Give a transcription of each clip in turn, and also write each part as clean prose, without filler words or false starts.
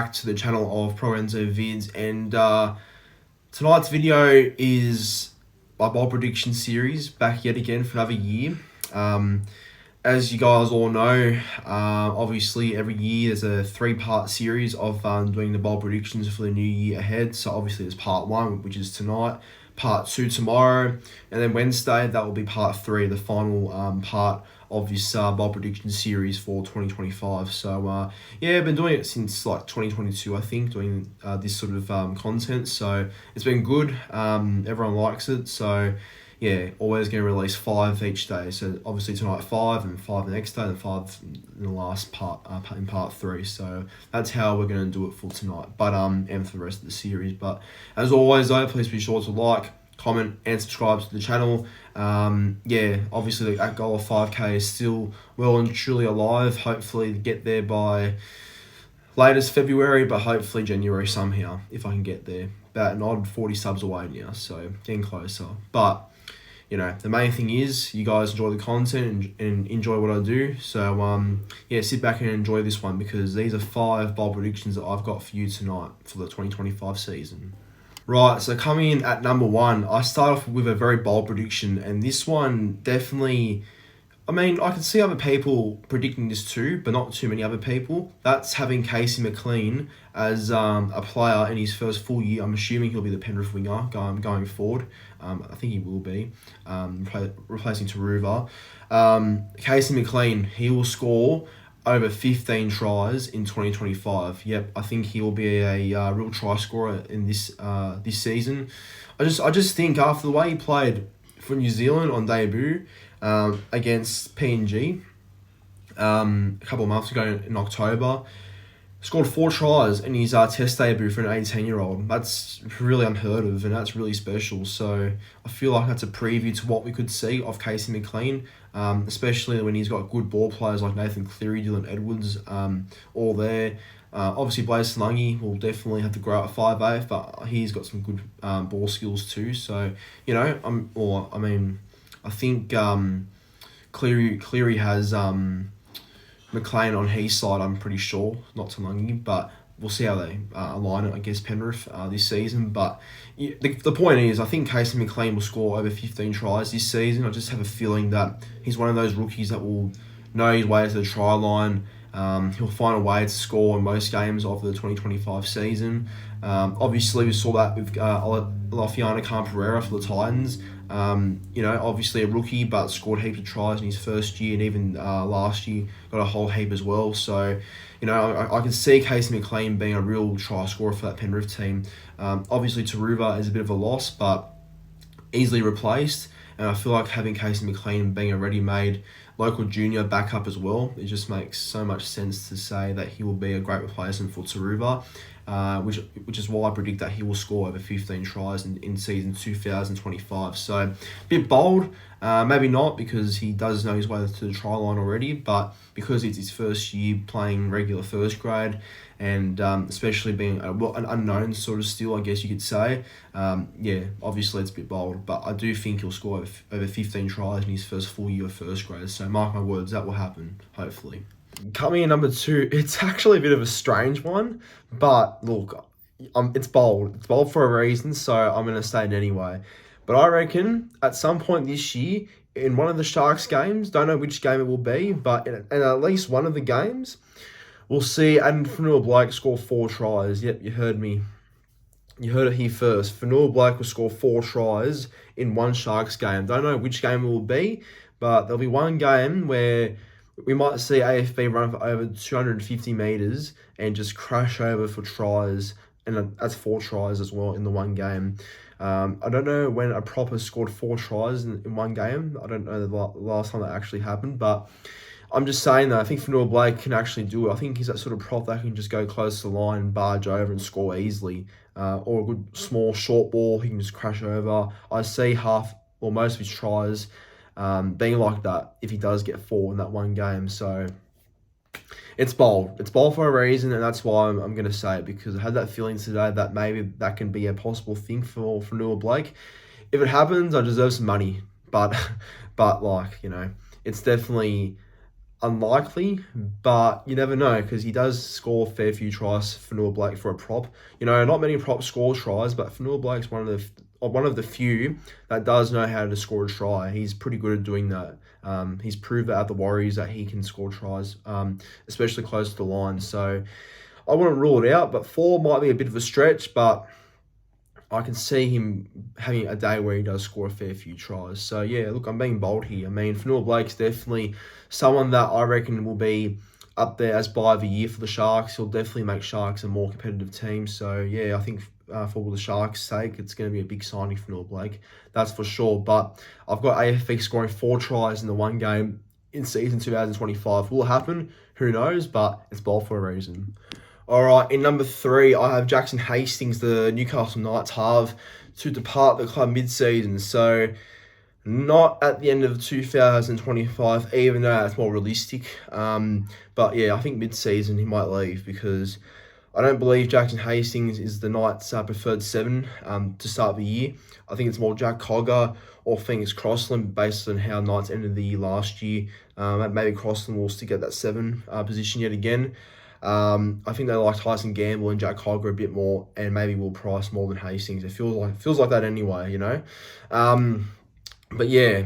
back to the channel of Proenzo Vids, and tonight's video is my bold prediction series, back yet again for another year. As you guys all know, obviously every year there's a 3-part series of doing the bold predictions for the new year ahead. So obviously there's part 1, which is tonight, part 2 tomorrow, and then Wednesday that will be part 3, the final part of this bold prediction series for 2025. So yeah, I've been doing it since like 2022, I think, doing this sort of content. So it's been good. Everyone likes it. So yeah, always going to release 5 each day. So obviously tonight 5, and 5 the next day, and 5 in the last part, in part 3. So that's how we're going to do it for tonight, but and for the rest of the series. But as always though, please be sure to like, comment and subscribe to the channel. Yeah, obviously that goal of 5k is still well and truly alive. Hopefully get there by latest February, but hopefully January somehow, if I can get there. About an odd 40 subs away now, so getting closer. But you know, the main thing is you guys enjoy the content and enjoy what I do. So yeah, sit back and enjoy this one, because these are 5 bold predictions that I've got for you tonight for the 2025 season. Right, so coming in at number 1, I start off with a very bold prediction, and this one definitely, I mean, I can see other people predicting this too, but not too many other people. That's having Casey McLean as a player in his first full year. I'm assuming he'll be the Penrith winger going forward. I think he will be, replacing Taruva. Casey McLean, he will score over 15 tries in 2025. Yep, I think he will be a real try scorer in this season. I just think after the way he played for New Zealand on debut against PNG a couple of months ago in October, scored 4 tries in his test debut for an 18-year-old. That's really unheard of, and that's really special. So I feel like that's a preview to what we could see of Casey McLean, especially when he's got good ball players like Nathan Cleary, Dylan Edwards, all there. Obviously, Blaze Salungi will definitely have to grow up at 5'8", but he's got some good ball skills too. So, you know, I think Cleary has McLean on his side, I'm pretty sure, not Talangi, but we'll see how they align it against Penrith this season. But the point is, I think Casey McLean will score over 15 tries this season. I just have a feeling that he's one of those rookies that will know his way to the try line. He'll find a way to score in most games of the 2025 season. Obviously, we saw that with Lafiana Khan-Pereira for the Titans. You know, obviously a rookie, but scored heaps of tries in his first year, and even last year got a whole heap as well. So, you know, I can see Casey McLean being a real try scorer for that Penrith team. Obviously, Taruva is a bit of a loss, but easily replaced. And I feel like having Casey McLean being a ready-made local junior backup as well, it just makes so much sense to say that he will be a great replacement for Taruva, which is why I predict that he will score over 15 tries in season 2025. So a bit bold, maybe not, because he does know his way to the try line already, but because it's his first year playing regular first grade, and especially being an unknown sort of still, I guess you could say, yeah, obviously it's a bit bold, but I do think he'll score over 15 tries in his first full year of first grade. So mark my words, that will happen, hopefully. Coming in number 2, it's actually a bit of a strange one, but look, it's bold. It's bold for a reason, so I'm going to say it anyway. But I reckon at some point this year, in one of the Sharks games, don't know which game it will be, but in at least one of the games, we'll see Foral Blake score 4 tries. Yep, you heard me. You heard it here first. Foral Blake will score 4 tries in one Sharks game. Don't know which game it will be, but there'll be one game where we might see AFB run for over 250 metres and just crash over for tries, and that's 4 tries as well in the one game. I don't know when a proper scored 4 tries in one game. I don't know the last time that actually happened, but I'm just saying that I think Foral Blake can actually do it. I think he's that sort of prop that can just go close to the line, barge over and score easily. Or a good small short ball, he can just crash over. I see half or most of his tries being like that if he does get 4 in that one game. So it's bold. It's bold for a reason, and that's why I'm going to say it, because I had that feeling today that maybe that can be a possible thing for Foral Blake. If it happens, I deserve some money. But like, you know, it's definitely unlikely, but you never know because he does score a fair few tries for Foral Blake for a prop. Not many props score tries, but Foral Blake's one of the few that does know how to score a try. He's pretty good at doing that. He's proved that at the Warriors that he can score tries, especially close to the line. So I wouldn't rule it out, but 4 might be a bit of a stretch, but I can see him having a day where he does score a fair few tries. So, yeah, look, I'm being bold here. I mean, Foral Blake's definitely someone that I reckon will be up there as buy of the year for the Sharks. He'll definitely make Sharks a more competitive team. So, yeah, I think for the Sharks' sake, it's going to be a big signing for Foral Blake. That's for sure. But I've got AFC scoring 4 tries in the one game in season 2025. Will it happen? Who knows? But it's bold for a reason. All right, in number 3, I have Jackson Hastings, the Newcastle Knights half, to depart the club mid-season. So, not at the end of 2025, even though that's more realistic. But yeah, I think mid-season he might leave because I don't believe Jackson Hastings is the Knights' preferred 7 to start the year. I think it's more Jack Cogger or Fingers Crossland based on how Knights ended the year last year. Maybe Crossland will stick at that 7 position yet again. I think they like Tyson Gamble and Jack Cogger a bit more, and maybe Will Price more than Hastings. It feels like that anyway, But yeah,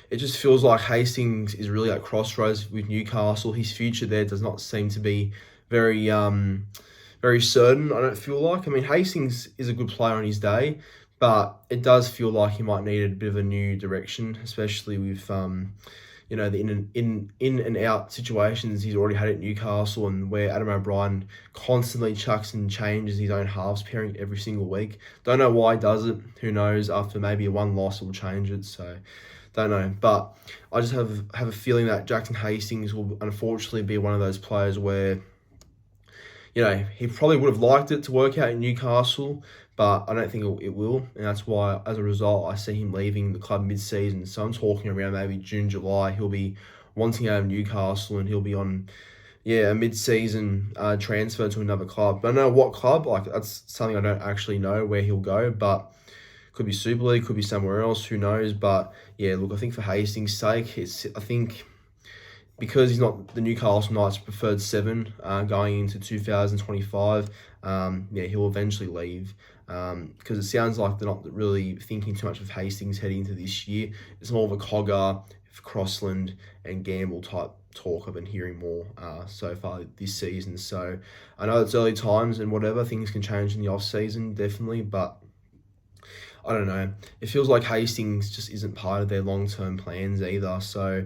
it just feels like Hastings is really at crossroads with Newcastle. His future there does not seem to be very very certain. I don't feel like. I mean, Hastings is a good player on his day, but it does feel like he might need a bit of a new direction, especially with the in and out situations he's already had at Newcastle, and where Adam O'Brien constantly chucks and changes his own halves pairing every single week. Don't know why he does it. Who knows? After maybe a 1 loss, will change it. So, don't know. But I just have a feeling that Jackson Hastings will unfortunately be one of those players where, he probably would have liked it to work out in Newcastle, but I don't think it will. And that's why, as a result, I see him leaving the club mid-season. So I'm talking around maybe June, July. He'll be wanting out of Newcastle and he'll be on, a mid-season transfer to another club. But I don't know what club. That's something I don't actually know where he'll go, but could be Super League, could be somewhere else. Who knows? But, yeah, look, I think for Hastings' sake, because he's not the Newcastle Knights' preferred 7 going into 2025, he'll eventually leave. Because it sounds like they're not really thinking too much of Hastings heading into this year. It's more of a Cogger, Crossland, and Gamble type talk I've been hearing more so far this season. So I know it's early times and whatever, things can change in the off-season, definitely, but I don't know. It feels like Hastings just isn't part of their long-term plans either. So,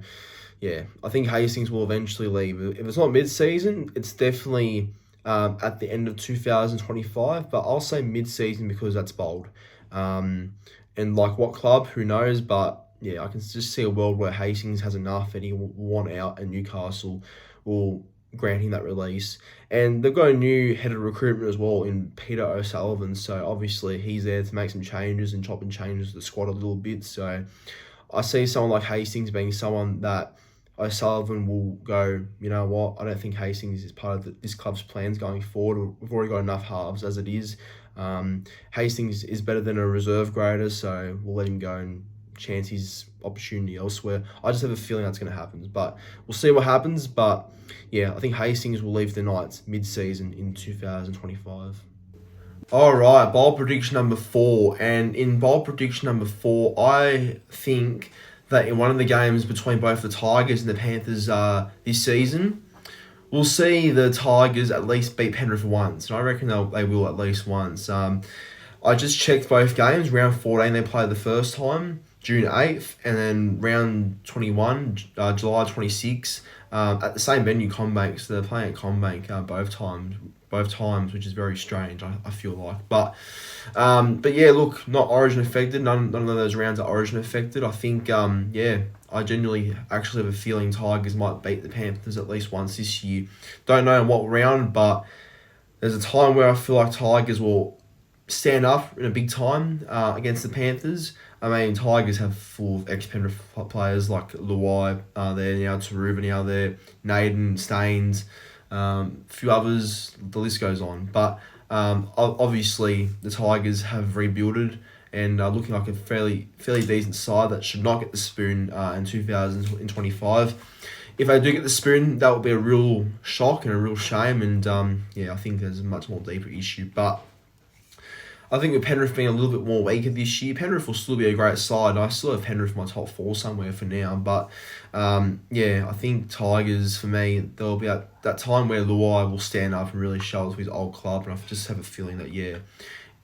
yeah, I think Hastings will eventually leave. If it's not mid-season, it's definitely at the end of 2025, but I'll say mid-season because that's bold. And like what club, who knows, but yeah, I can just see a world where Hastings has enough and he will want out and Newcastle will grant him that release. And they've got a new head of recruitment as well in Peter O'Sullivan, so obviously he's there to make some changes and chop and change the squad a little bit. So I see someone like Hastings being someone that O'Sullivan will go, you know what, I don't think Hastings is part of this club's plans going forward. We've already got enough halves as it is. Hastings is better than a reserve grader, so we'll let him go and chance his opportunity elsewhere. I just have a feeling that's going to happen, but we'll see what happens. But yeah, I think Hastings will leave the Knights mid-season in 2025. All right, bold prediction number 4. And in bold prediction number 4, I think that in one of the games between both the Tigers and the Panthers this season, we'll see the Tigers at least beat Penrith once. And I reckon they will at least once. I just checked both games. Round 14, they played the first time, June 8th, and then round 21, July 26th, at the same venue, CommBank. So they're playing at CommBank both times, which is very strange, I feel like. But yeah, look, not Origin affected. None of those rounds are Origin affected. I think, I genuinely actually have a feeling Tigers might beat the Panthers at least once this year. Don't know in what round, but there's a time where I feel like Tigers will stand up in a big time against the Panthers. I mean, Tigers have full of ex-Penrith players like Luai there now, Taruva now there, Naden, Staines, a few others, the list goes on. But obviously the Tigers have rebuilded and are looking like a fairly decent side that should not get the spoon in 2025. if they do get the spoon, that would be a real shock and a real shame. And I think there's a much more deeper issue. But I think with Penrith being a little bit more weaker this year, Penrith will still be a great side. I still have Penrith in my top 4 somewhere for now. But I think Tigers, for me, there'll be that time where Luai will stand up and really show it to his old club. And I just have a feeling that,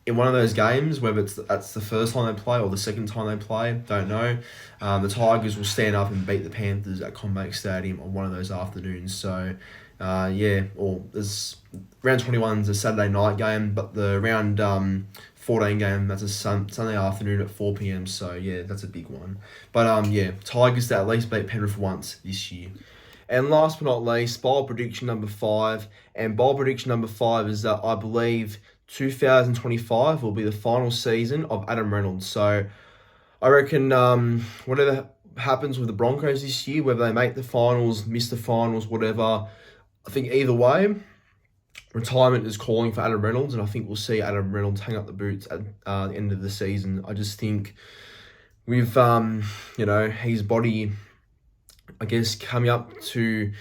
in one of those games, whether that's the first time they play or the second time they play, don't know, the Tigers will stand up and beat the Panthers at CommBank Stadium on one of those afternoons. So, or there's round 21 is a Saturday night game, but the round 14 game, that's a Sunday afternoon at 4 p.m. So, that's a big one. But, Tigers to at least beat Penrith once this year. And last but not least, bold prediction number 5. And bold prediction number 5 is that I believe 2025 will be the final season of Adam Reynolds. So I reckon whatever happens with the Broncos this year, whether they make the finals, miss the finals, whatever, I think either way, retirement is calling for Adam Reynolds, and I think we'll see Adam Reynolds hang up the boots at the end of the season. I just think with his body, I guess, coming up to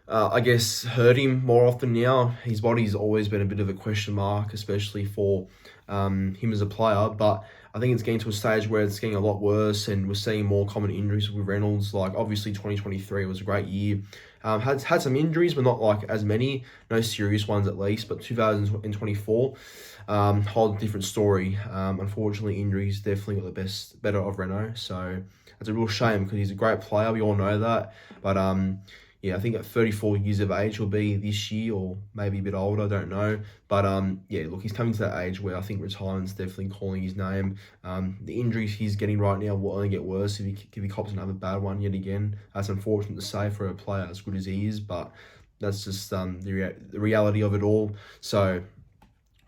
hurt him more often now. His body's always been a bit of a question mark, especially for him as a player. But I think it's getting to a stage where it's getting a lot worse, and we're seeing more common injuries with Reynolds. Like, obviously, 2023 was a great year. Had some injuries, but not like as many. No serious ones at least. But 2024, whole different story. Unfortunately, injuries definitely got the better of Renault. So it's a real shame because he's a great player. We all know that. But I think at 34 years of age he'll be this year, or maybe a bit older, I don't know. But look, he's coming to that age where I think retirement's definitely calling his name. The injuries he's getting right now will only get worse if he cops another bad one yet again. That's unfortunate to say for a player as good as he is, but that's just the reality of it all. So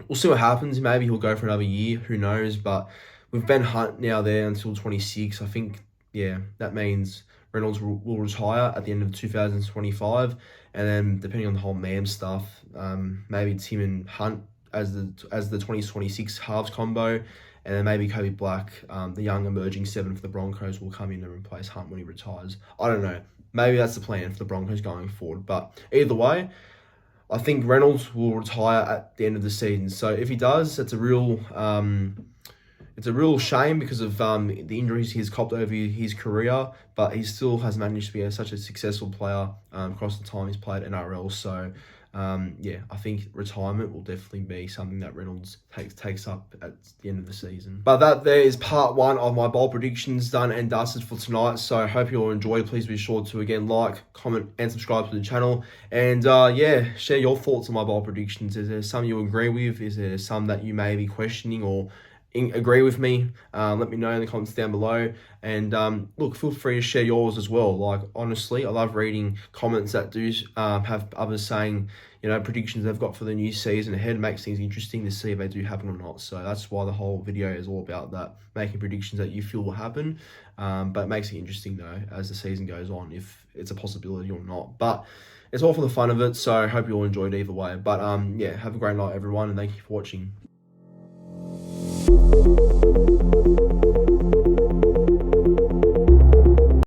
we'll see what happens. Maybe he'll go for another year, who knows. But with Ben Hunt now there until 26, I think, that means Reynolds will retire at the end of 2025, and then depending on the whole MAM stuff, maybe it's him and Hunt as the 2026 halves combo, and then maybe Kobe Black, the young emerging 7 for the Broncos, will come in and replace Hunt when he retires. I don't know. Maybe that's the plan for the Broncos going forward. But either way, I think Reynolds will retire at the end of the season. So if he does, it's a real shame because of the injuries he's copped over his career, but he still has managed to be such a successful player across the time he's played NRL. So, I think retirement will definitely be something that Reynolds takes up at the end of the season. But that there is part 1 of my bold predictions done and dusted for tonight. So I hope you all enjoyed. Please be sure to, again, like, comment, and subscribe to the channel. And, share your thoughts on my bold predictions. Is there some you agree with? Is there some that you may be questioning or agree with me? Let me know in the comments down below, and look, feel free to share yours as well. Like, honestly, I love reading comments that do have others saying predictions they've got for the new season ahead. It makes things interesting to see if they do happen or not. So that's why the whole video is all about that, making predictions that you feel will happen, but it makes it interesting though as the season goes on, if it's a possibility or not. But it's all for the fun of it, so I hope you all enjoyed either way. But have a great night everyone, and thank you for watching.